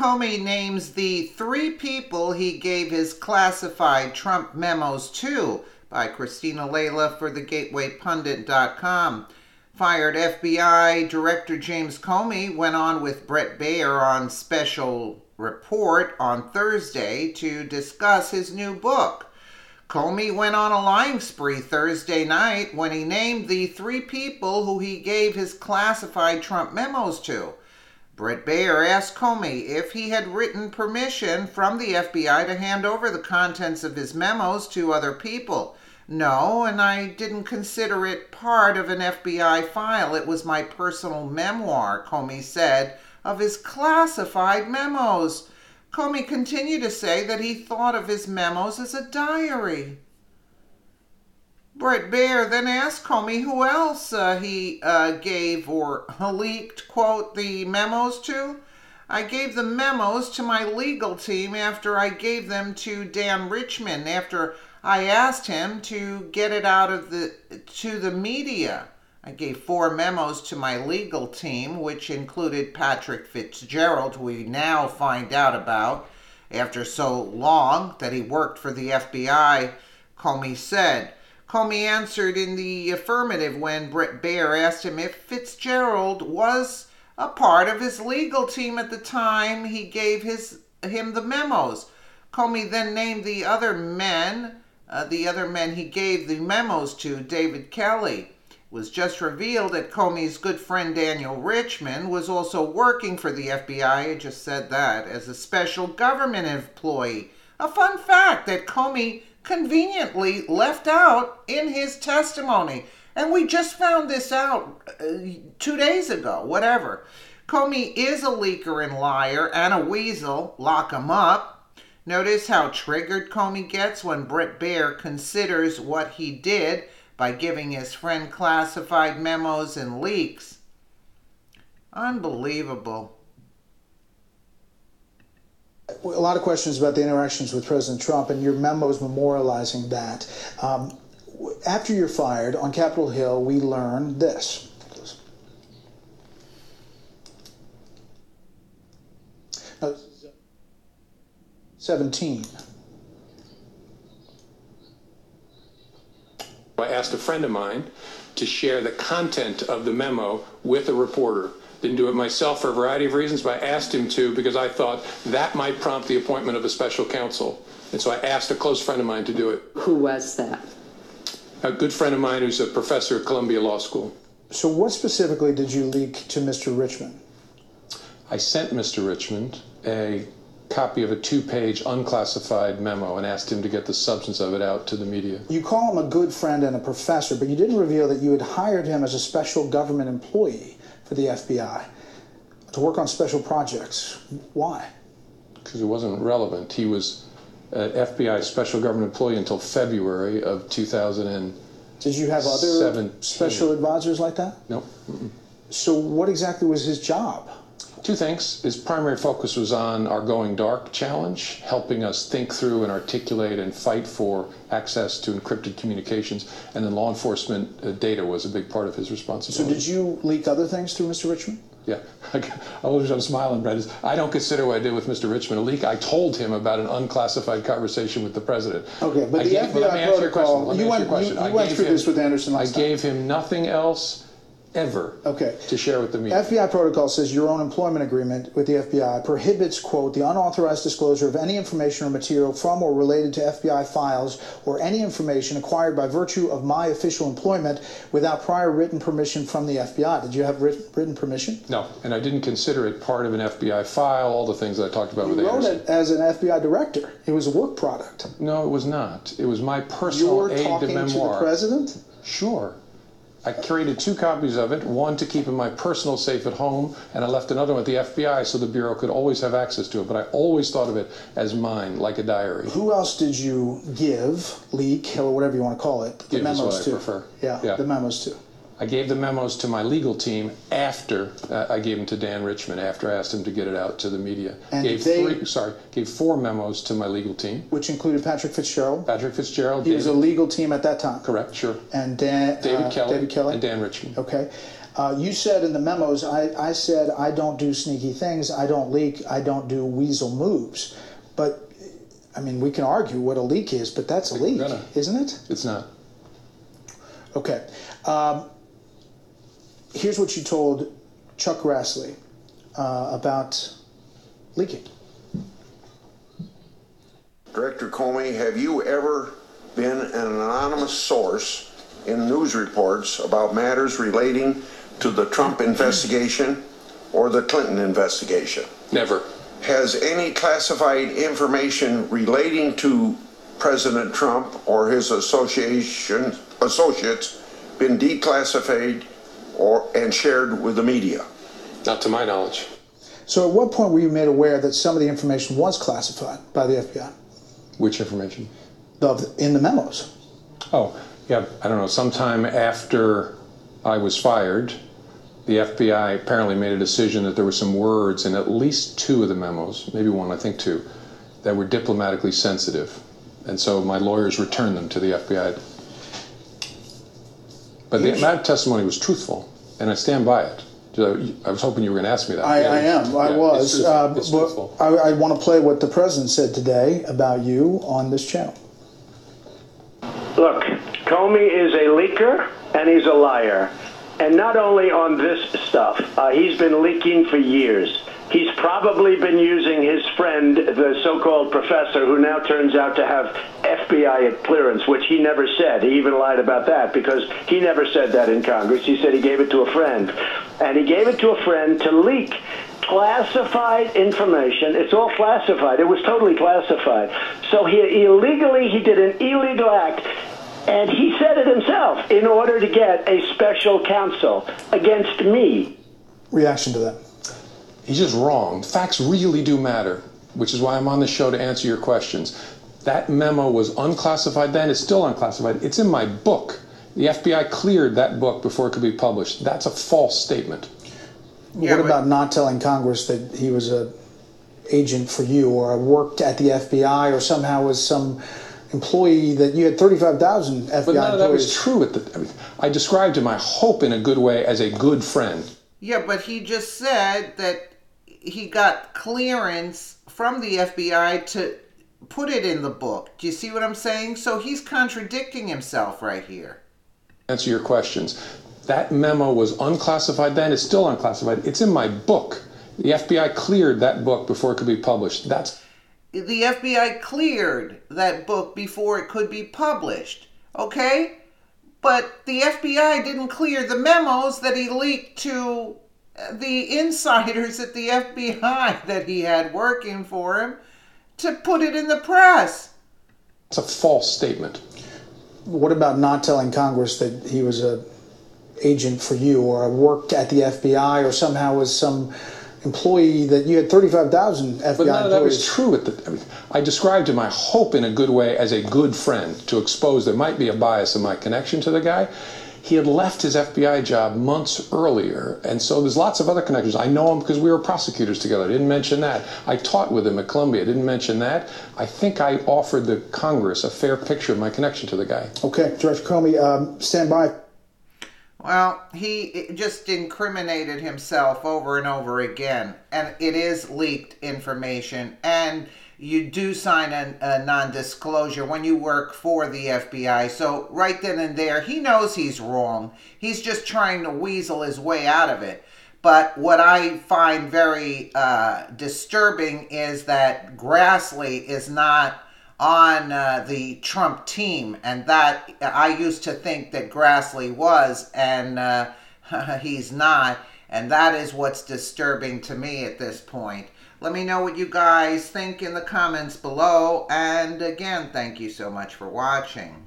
Comey names the 3 people he gave his classified Trump memos to, by Christina Layla for thegatewaypundit.com. Fired FBI Director James Comey went on with Bret Baier on Special Report on Thursday to discuss his new book. Comey went on a lying spree Thursday night when he named the 3 people who he gave his classified Trump memos to. Bret Baier asked Comey if he had written permission from the FBI to hand over the contents of his memos to other people. No, and I didn't consider it part of an FBI file. It was my personal memoir, Comey said, of his classified memos. Comey continued to say that he thought of his memos as a diary. Bret Baier then asked Comey who else he gave or leaked, quote, the memos to. I gave the memos to my legal team after I gave them to Dan Richman, after I asked him to get it out of to the media. I gave 4 memos to my legal team, which included Patrick Fitzgerald, who we now find out about after so long that he worked for the FBI, Comey said. Comey answered in the affirmative when Bret Baier asked him if Fitzgerald was a part of his legal team at the time he gave him the memos. Comey then named the other men he gave the memos to. David Kelly. It was just revealed that Comey's good friend Daniel Richman was also working for the FBI, I just said that, as a special government employee. A fun fact that Comey conveniently left out in his testimony. And we just found this out 2 days ago, whatever. Comey is a leaker and liar and a weasel. Lock him up. Notice how triggered Comey gets when Bret Baier considers what he did by giving his friend classified memos and leaks. Unbelievable. A lot of questions about the interactions with President Trump and your memos memorializing that. After you're fired on Capitol Hill, we learned this. 17. I asked a friend of mine to share the content of the memo with a reporter. Didn't do it myself for a variety of reasons, but I asked him to because I thought that might prompt the appointment of a special counsel. And so I asked a close friend of mine to do it. Who was that? A good friend of mine who's a professor at Columbia Law School. So what specifically did you leak to Mr. Richman? I sent Mr. Richmond a copy of a 2-page unclassified memo and asked him to get the substance of it out to the media. You call him a good friend and a professor, but you didn't reveal that you had hired him as a special government employee for the FBI to work on special projects. Why? Because it wasn't relevant. He was an FBI special government employee until February of 2017. Did you have other special advisors like that? No. So what exactly was his job? 2 things. His primary focus was on our Going Dark challenge, helping us think through and articulate and fight for access to encrypted communications. And then law enforcement data was a big part of his responsibility. So did you leak other things through Mr. Richmond? Yeah. I'm smiling, Brett. I don't consider what I did with Mr. Richmond a leak. I told him about an unclassified conversation with the president. Okay, but the FBI protocol, you went through this with Anderson last time. I gave him nothing else ever to share with the media. FBI protocol says your own employment agreement with the FBI prohibits, quote, the unauthorized disclosure of any information or material from or related to FBI files or any information acquired by virtue of my official employment without prior written permission from the FBI. Did you have written permission? No, and I didn't consider it part of an FBI file, all the things that I talked about with Anderson. You wrote it as an FBI director. It was a work product. No, it was not. It was my personal aide de memoir. You were talking to the president? Sure. I created 2 copies of it, one to keep in my personal safe at home, and I left another one at the FBI so the Bureau could always have access to it. But I always thought of it as mine, like a diary. Who else did you give, leak, or whatever you want to call it, the memos to? Give is what I prefer. Yeah, the memos to. I gave the memos to my legal team after I gave them to Dan Richman, after I asked him to get it out to the media. And gave 4 memos to my legal team. Which included Patrick Fitzgerald? Patrick Fitzgerald. He was a legal team at that time? Correct, sure. And David Kelly and Dan Richman. Okay. You said in the memos, I said I don't do sneaky things, I don't leak, I don't do weasel moves. But, I mean, we can argue what a leak is, but that's a leak, isn't it? It's not. Okay. Here's what you told Chuck Grassley about leaking. Director Comey, have you ever been an anonymous source in news reports about matters relating to the Trump investigation or the Clinton investigation? Never. Has any classified information relating to President Trump or his associates been declassified and shared with the media? Not to my knowledge. So at what point were you made aware that some of the information was classified by the FBI? Which information? In the memos. Oh, yeah, I don't know. Sometime after I was fired, the FBI apparently made a decision that there were some words in at least two of the memos, maybe one, I think two, that were diplomatically sensitive. And so my lawyers returned them to the FBI. But that testimony was truthful, and I stand by it. I was hoping you were going to ask me that. I was. It's truthful. I want to play what the president said today about you on this channel. Look, Comey is a leaker and he's a liar. And not only on this stuff, he's been leaking for years. He's probably been using his friend, the so-called professor, who now turns out to have FBI clearance, which he never said. He even lied about that because he never said that in Congress. He said he gave it to a friend. And he gave it to a friend to leak classified information. It's all classified. It was totally classified. So he did an illegal act. And he said it himself, in order to get a special counsel against me. Reaction to that? He's just wrong. Facts really do matter, which is why I'm on the show to answer your questions. That memo was unclassified then. It's still unclassified. It's in my book. The FBI cleared that book before it could be published. That's a false statement. What about not telling Congress that he was an agent for you or worked at the FBI or somehow was some employee that you had 35,000 FBI employees? But none of that was true. I described him, I hope in a good way, as a good friend. Yeah, but he just said that he got clearance from the FBI to put it in the book. Do you see what I'm saying? So he's contradicting himself right here. Answer your questions. That memo was unclassified then. It's still unclassified. It's in my book. The FBI cleared that book before it could be published. The FBI cleared that book before it could be published, okay? But the FBI didn't clear the memos that he leaked to the insiders at the FBI that he had working for him to put it in the press. It's a false statement. What about not telling Congress that he was an agent for you or worked at the FBI or somehow was some employee that you had 35,000 FBI employees? But none of that was true. I described him, I hope in a good way, as a good friend to expose there might be a bias in my connection to the guy. He had left his FBI job months earlier, and so there's lots of other connections. I know him because we were prosecutors together. I didn't mention that. I taught with him at Columbia. I didn't mention that. I think I offered the Congress a fair picture of my connection to the guy. Okay, Director Comey, stand by. Well, he just incriminated himself over and over again, and it is leaked information, and you do sign a non-disclosure when you work for the FBI. So right then and there, he knows he's wrong. He's just trying to weasel his way out of it. But what I find very disturbing is that Grassley is not on the Trump team, and that I used to think that Grassley was, and he's not, and that is what's disturbing to me at this point. Let me know what you guys think in the comments below, and again, thank you so much for watching.